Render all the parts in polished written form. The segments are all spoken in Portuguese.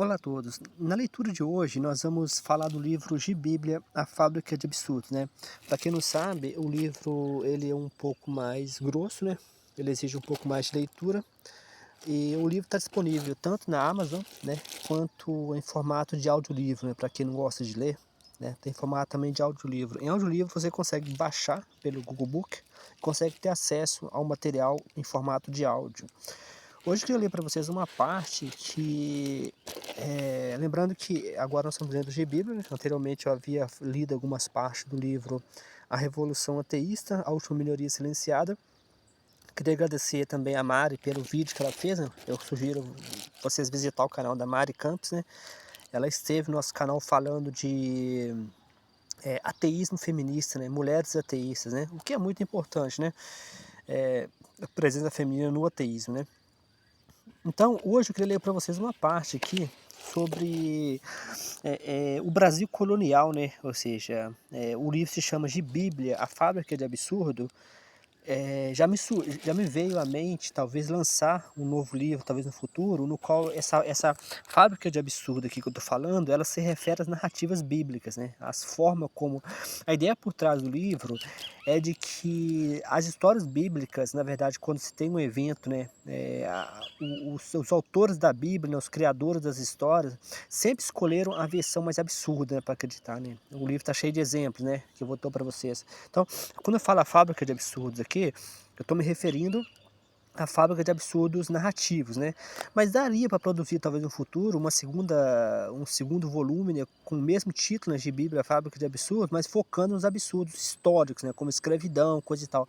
Olá a todos. Na leitura de hoje, nós vamos falar do livro de Bíblia, A Fábrica de Absurdos, né? Para quem não sabe, o livro ele é um pouco mais grosso, né? Ele exige um pouco mais de leitura e o livro está disponível tanto na Amazon, né? Quanto em formato de audiolivro, né? Para quem não gosta de ler, né? Tem formato também de audiolivro. Em audiolivro você consegue baixar pelo Google Book, consegue ter acesso ao material em formato de áudio. Hoje eu queria ler para vocês uma parte que, lembrando que agora nós estamos lendo de Bíblia, né? Anteriormente eu havia lido algumas partes do livro A Revolução Ateísta, A Última Minoria Silenciada. Queria agradecer também a Mari pelo vídeo que ela fez, né? Eu sugiro vocês visitar o canal da Mari Campos, né? Ela esteve no nosso canal falando de ateísmo feminista, né? Mulheres ateístas, né? O que é muito importante, né? A presença feminina no ateísmo, né? Então, hoje eu queria ler para vocês uma parte aqui sobre o Brasil colonial, né? Ou seja, o livro se chama de Bíblia, A Fábrica de Absurdo. Já me veio à mente talvez lançar um novo livro, talvez no futuro, no qual essa fábrica de absurdo aqui que eu estou falando, ela se refere às narrativas bíblicas, né? As formas como... A ideia por trás do livro é de que as histórias bíblicas, na verdade, quando se tem um evento, né? Os autores da Bíblia, né, os criadores das histórias, sempre escolheram a versão mais absurda, né, para acreditar, né? O livro está cheio de exemplos, né? Que eu vou dar para vocês. Então, quando eu falo a fábrica de absurdos aqui, eu estou me referindo à fábrica de absurdos narrativos, né? Mas daria para produzir talvez no futuro um segundo volume, né, com o mesmo título, né, de Bíblia, a Fábrica de Absurdos, mas focando nos absurdos históricos, né, como escravidão, coisa e tal.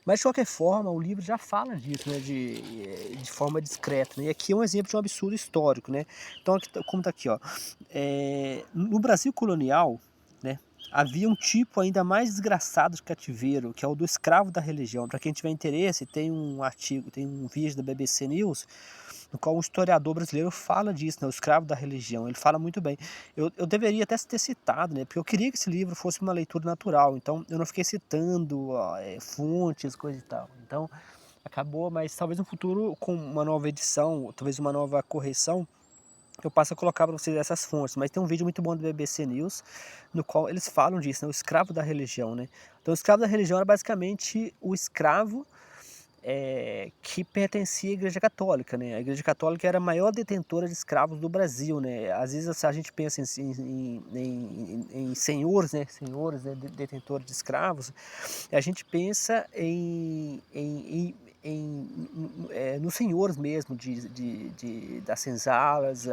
Mas de qualquer forma, o livro já fala disso, né, de forma discreta, né? E aqui é um exemplo de um absurdo histórico, né? Então, aqui, como está aqui, ó, no Brasil colonial, né, havia um tipo ainda mais desgraçado de cativeiro, que é o do escravo da religião. Para quem tiver interesse, tem um artigo, tem um vídeo da BBC News, no qual um historiador brasileiro fala disso, né, o escravo da religião. Ele fala muito bem. Eu deveria até ter citado, né, porque eu queria que esse livro fosse uma leitura natural, então eu não fiquei citando fontes, coisa e tal. Então acabou, mas talvez no futuro, com uma nova edição, talvez uma nova correção, eu passo a colocar para vocês essas fontes. Mas tem um vídeo muito bom do BBC News, no qual eles falam disso, né, o escravo da religião, né? Então o escravo da religião era basicamente o escravo que pertencia à Igreja Católica, né? A Igreja Católica era a maior detentora de escravos do Brasil, né? Às vezes a gente pensa em senhores, né? Senhores, né? Detentores de escravos, a gente pensa nos senhores mesmo das senzalas,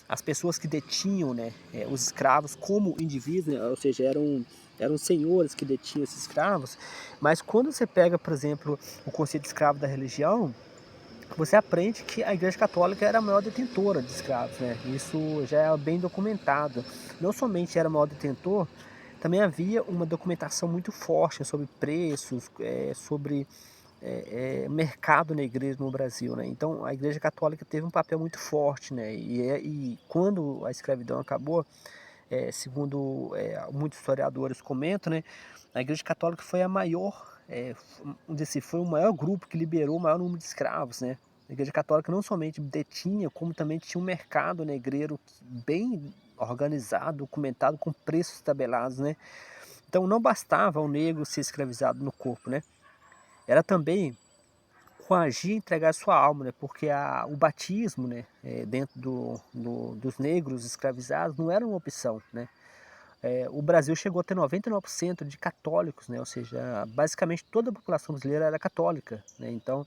as pessoas que detinham, né, os escravos como indivíduos, né, ou seja, eram senhores que detinham esses escravos, mas quando você pega, por exemplo, o conceito de escravo da religião, você aprende que a Igreja Católica era a maior detentora de escravos, né? Isso já é bem documentado. Não somente era o maior detentor, também havia uma documentação muito forte sobre preços, sobre mercado na igreja no Brasil, né? Então a Igreja Católica teve um papel muito forte, né? E quando a escravidão acabou, segundo muitos historiadores comentam, né? A Igreja Católica foi a maior, vamos dizer assim, foi o maior grupo que liberou o maior número de escravos, né? A Igreja Católica não somente detinha, como também tinha um mercado negreiro bem organizado, documentado, com preços tabelados, né? Então não bastava o negro ser escravizado no corpo, né? Era também coagir e entregar sua alma, né? Porque o batismo, né, dentro dos negros escravizados não era uma opção, né? O Brasil chegou a ter 99% de católicos, né? Ou seja, basicamente toda a população brasileira era católica, né? Então,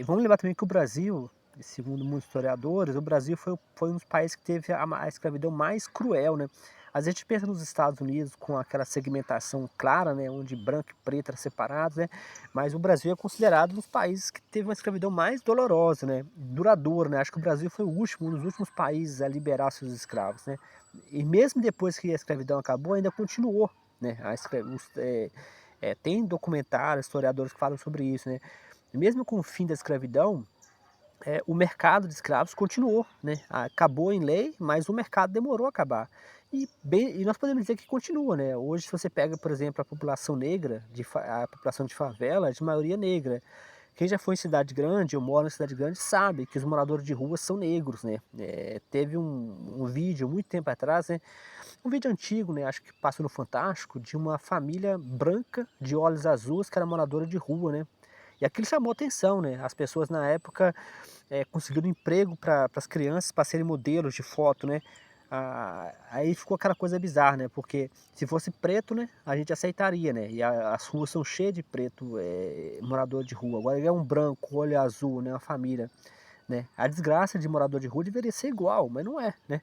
vamos lembrar também que o Brasil, segundo muitos historiadores, o Brasil foi um dos países que teve a escravidão mais cruel, né? Às vezes a gente pensa nos Estados Unidos com aquela segmentação clara, né, onde branco e preto eram separados, né? Mas o Brasil é considerado um dos países que teve uma escravidão mais dolorosa, né? Duradoura, né? Acho que o Brasil foi um dos últimos países a liberar seus escravos, né? E mesmo depois que a escravidão acabou, ainda continuou, né? Tem documentários, historiadores que falam sobre isso, né? Mesmo com o fim da escravidão, o mercado de escravos continuou, né? Acabou em lei, mas o mercado demorou a acabar. E nós podemos dizer que continua, né? Hoje, se você pega, por exemplo, a população negra, a população de favela, é de maioria negra. Quem já foi em cidade grande ou mora em cidade grande sabe que os moradores de rua são negros, né. Teve um vídeo muito tempo atrás, né, um vídeo antigo, né, acho que passou no Fantástico, de uma família branca de olhos azuis que era moradora de rua, né. E aquilo chamou atenção, né, as pessoas na época, conseguiram emprego para as crianças para serem modelos de foto, né. Aí ficou aquela coisa bizarra, né, porque se fosse preto, né, a gente aceitaria, né, e as ruas são cheias de preto, morador de rua. Agora ele é um branco, olho azul, né, uma família, né. A desgraça de morador de rua deveria ser igual, mas não é, né.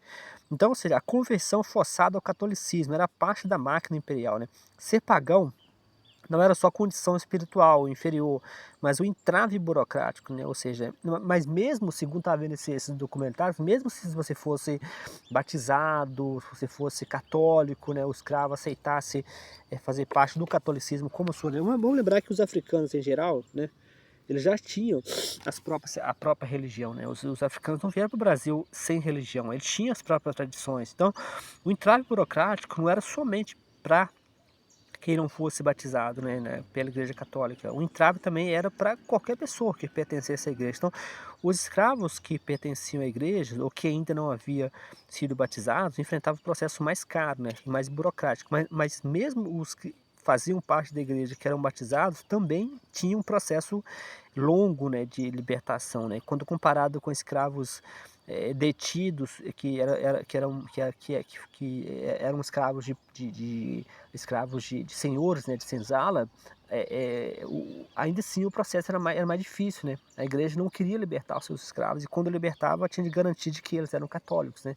Então, ou seja, a conversão forçada ao catolicismo era parte da máquina imperial, né. Ser pagão não era só condição espiritual inferior, mas o entrave burocrático, né, ou seja, mas mesmo segundo estava vendo esses documentários, mesmo se você fosse batizado, se você fosse católico, né, o escravo aceitasse, fazer parte do catolicismo como sua, vamos lembrar que os africanos em geral, né, eles já tinham a própria religião, né, os africanos não vieram para o Brasil sem religião, eles tinham as próprias tradições, então o entrave burocrático não era somente para quem não fosse batizado, pela Igreja Católica. O entrave também era para qualquer pessoa que pertencesse à igreja. Então, os escravos que pertenciam à igreja, ou que ainda não havia sido batizados, enfrentavam o processo mais caro, né, e mais burocrático. Mas mesmo os que faziam parte da igreja, que eram batizados, também tinham um processo longo, né, de libertação, né, quando comparado com escravos detidos que eram escravos de escravos de senhores, né, de senzala, ainda assim o processo era mais difícil, né. A igreja não queria libertar os seus escravos e quando libertava tinha de garantir de que eles eram católicos, né.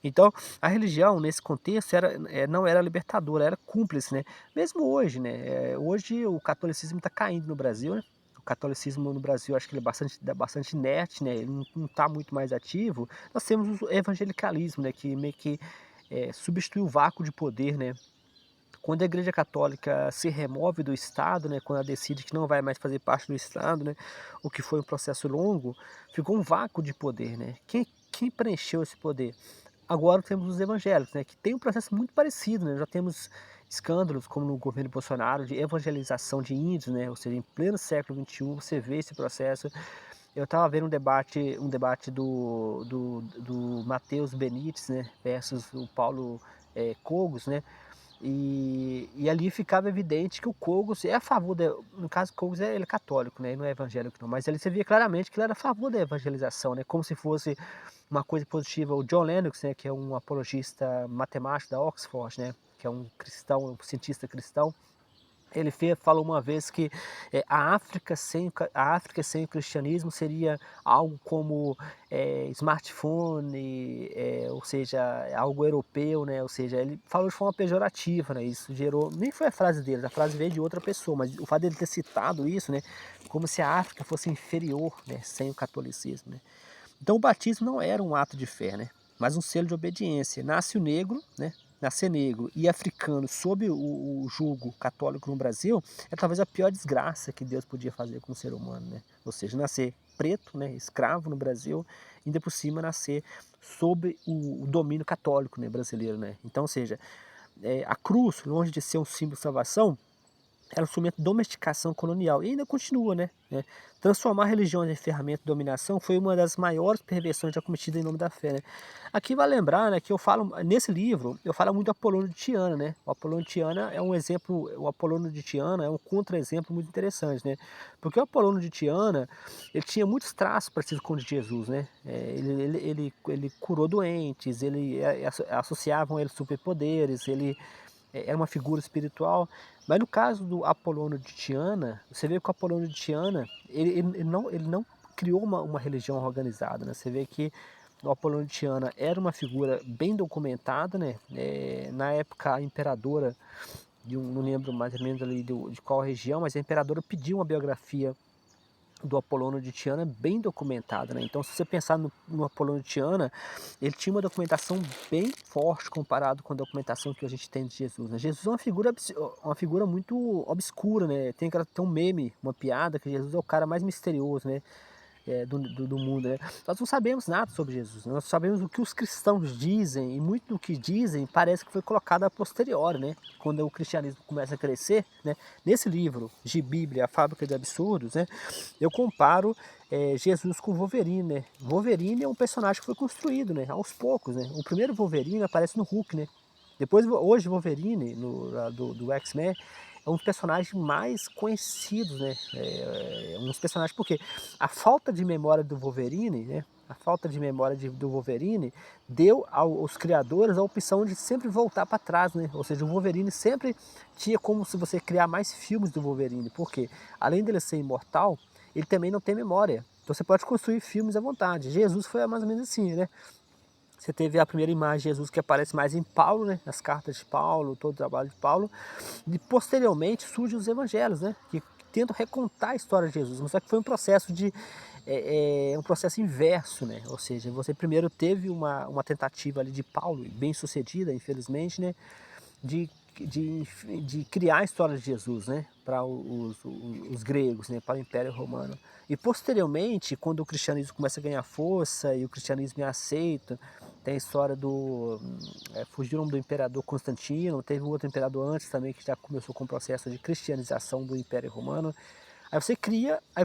Então, a religião nesse contexto não era libertadora, era cúmplice, né. Mesmo hoje, né, hoje o catolicismo está caindo no Brasil, né. O catolicismo no Brasil acho que ele é bastante inerte, né, ele não está muito mais ativo. Nós temos o evangelicalismo, né, que meio que, substitui o vácuo de poder, né. Quando a igreja católica se remove do Estado, né, quando ela decide que não vai mais fazer parte do Estado, né, o que foi um processo longo, ficou um vácuo de poder, né. Quem preencheu esse poder? Agora temos os evangélicos, né, que tem um processo muito parecido, né, já temos escândalos como no governo Bolsonaro de evangelização de índios, né, ou seja, em pleno século XXI você vê esse processo. Eu estava vendo um debate do Matheus Benites, né, versus o Paulo Cogos, né, e ali ficava evidente que o Cogos é a favor da, no caso o Cogos ele é católico, né, ele não é evangélico não, mas ali você via claramente que ele era a favor da evangelização, né, como se fosse uma coisa positiva. O John Lennox, né, que é um apologista matemático da Oxford, né, que é um cristão, um cientista cristão, ele falou uma vez que a África sem o cristianismo seria algo como smartphone, ou seja, algo europeu, né? Ou seja, ele falou de forma pejorativa, né? Isso gerou, nem foi a frase dele, a frase veio de outra pessoa, mas o fato dele ter citado isso, né? Como se a África fosse inferior, né? Sem o catolicismo, né? Então o batismo não era um ato de fé, né, mas um selo de obediência. Nasce o negro, né, nascer negro e africano sob o jugo católico no Brasil é talvez a pior desgraça que Deus podia fazer com o ser humano, né. Ou seja, nascer preto, né, escravo no Brasil, e ainda por cima nascer sob o domínio católico, né, brasileiro, né. Então, ou seja, a cruz, longe de ser um símbolo de salvação, era um instrumento de domesticação colonial e ainda continua, né. Transformar religiões em ferramenta de dominação foi uma das maiores perversões já cometidas em nome da fé, né. Aqui vai lembrar, né, que eu falo nesse livro, eu falo muito do Apolônio de Tiana, né. O Apolônio de Tiana é um exemplo, o Apolônio de Tiana é um contra-exemplo muito interessante, né. Porque o Apolônio de Tiana, ele tinha muitos traços parecidos com o de Jesus, né. Ele curou doentes, ele associavam ele superpoderes, ele era uma figura espiritual. Mas no caso do Apolônio de Tiana, você vê que o Apolônio de Tiana, ele não criou uma religião organizada, né? Você vê que o Apolônio de Tiana era uma figura bem documentada, né? Na época a imperadora, não lembro mais ou menos ali de qual região, mas a imperadora pediu uma biografia do Apolônio de Tiana bem documentada, né? Então, se você pensar no Apolônio de Tiana, ele tinha uma documentação bem forte comparado com a documentação que a gente tem de Jesus, né? Jesus é uma figura muito obscura, né? Tem um meme, uma piada que Jesus é o cara mais misterioso, né? do mundo, né? Nós não sabemos nada sobre Jesus, nós sabemos o que os cristãos dizem, e muito do que dizem parece que foi colocado a posteriori, né? Quando o cristianismo começa a crescer, né? Nesse livro de Bíblia, A Fábrica de Absurdos, né? Eu comparo Jesus com Wolverine, né? Wolverine é um personagem que foi construído, né? Aos poucos, né? O primeiro Wolverine aparece no Hulk, né? Depois, hoje, Wolverine, do X-Men, é um dos personagens mais conhecidos, né? Um dos personagens, porque a falta de memória do Wolverine, né? A falta de memória do Wolverine deu aos criadores a opção de sempre voltar para trás, né? Ou seja, o Wolverine sempre tinha como se você criar mais filmes do Wolverine, porque além dele ser imortal, ele também não tem memória. Então você pode construir filmes à vontade. Jesus foi mais ou menos assim, né? Você teve a primeira imagem de Jesus que aparece mais em Paulo, né? As cartas de Paulo, todo o trabalho de Paulo. E posteriormente surgem os evangelhos, né? Que tentam recontar a história de Jesus. Mas só que foi um processo um processo inverso, né? Ou seja, você primeiro teve uma tentativa ali de Paulo, bem sucedida, infelizmente, né? De, de criar a história de Jesus, né? Para os gregos, né? Para o Império Romano. E posteriormente, quando o cristianismo começa a ganhar força e o cristianismo é aceito, tem a história fugiu o nome do imperador Constantino, teve um outro imperador antes também que já começou com o processo de cristianização do Império Romano. Aí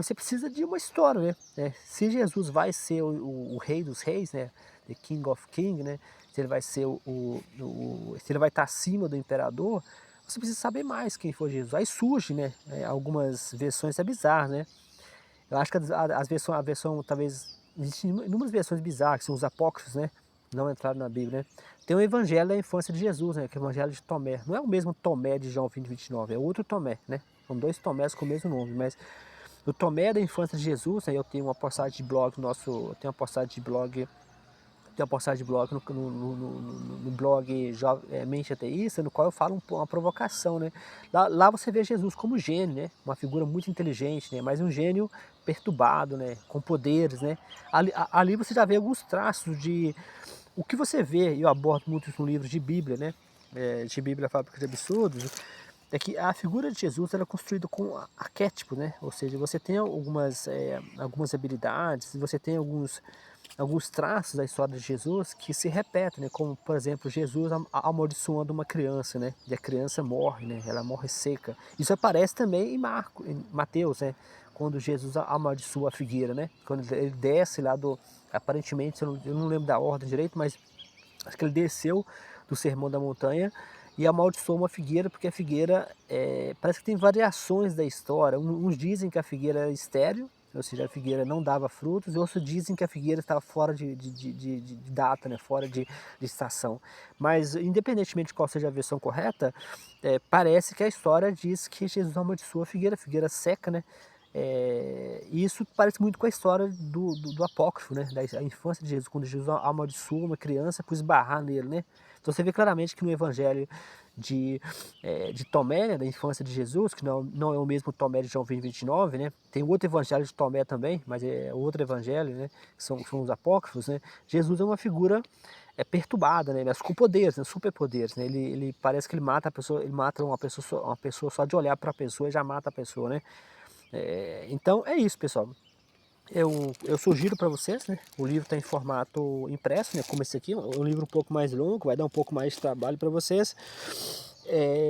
você precisa de uma história, né? Se Jesus vai ser o rei dos reis, né? The King of Kings, né? Se ele vai ser se ele vai estar acima do imperador, você precisa saber mais quem foi Jesus. Aí surge, né? Algumas versões bizarras, né? Eu acho que a versão talvez, existem inúmeras versões bizarras, que são os apócrifos, né? Não entraram na Bíblia, né? Tem o Evangelho da Infância de Jesus, né? Que é o Evangelho de Tomé. Não é o mesmo Tomé de João 20, 29, é outro Tomé, né? São dois Tomés com o mesmo nome, mas o Tomé da Infância de Jesus, né? Eu tenho uma postagem de blog tenho uma postagem de blog tem uma postagem de blog no blog Mente Ateísta, no qual eu falo uma provocação, né? Lá você vê Jesus como gênio, né? Uma figura muito inteligente, né? Mas um gênio perturbado, né? Com poderes, né? Ali você já vê alguns traços de... O que você vê, e eu abordo muito isso no livro de Bíblia, né? De Bíblia, Fábrica de Absurdos, é que a figura de Jesus era construída com arquétipo, né? Ou seja, você tem algumas habilidades, você tem alguns traços da história de Jesus que se repetem, né? Como, por exemplo, Jesus amaldiçoando uma criança, né? E a criança morre, né? Ela morre seca. Isso aparece também em Mateus, né? Quando Jesus amaldiçoa a figueira, né? Quando ele desce lá aparentemente, eu não lembro da ordem direito, mas acho que ele desceu do Sermão da Montanha e amaldiçoou uma figueira, porque a figueira, parece que tem variações da história. Uns dizem que a figueira era estéril, ou seja, a figueira não dava frutos, e outros dizem que a figueira estava fora de data, né? Fora de estação. Mas, independentemente de qual seja a versão correta, parece que a história diz que Jesus amaldiçoou a figueira seca, né? E isso parece muito com a história do apócrifo, né? Da infância de Jesus, quando Jesus amaldiçoou uma criança por esbarrar nele, né? Então você vê claramente que no evangelho de Tomé, né, da infância de Jesus, que não é o mesmo Tomé de João 20, 29, né? Tem outro evangelho de Tomé também, mas é outro evangelho, né? Que são os apócrifos, né? Jesus é uma figura perturbada, né? Mas com poderes, né? Superpoderes, né? Ele parece que ele mata a pessoa, ele mata uma pessoa só de olhar para a pessoa e já mata a pessoa, né? Então é isso, pessoal. Eu sugiro para vocês, né? O livro está em formato impresso, né? Como esse aqui, um livro um pouco mais longo, vai dar um pouco mais de trabalho para vocês.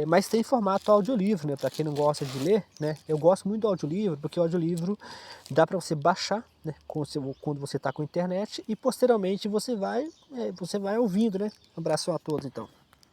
Mas tem formato audiolivro, né? Para quem não gosta de ler, né? Eu gosto muito do audiolivro, porque o audiolivro dá para você baixar, né? Quando você está com a internet, e posteriormente você vai ouvindo, né? Um abraço a todos, então.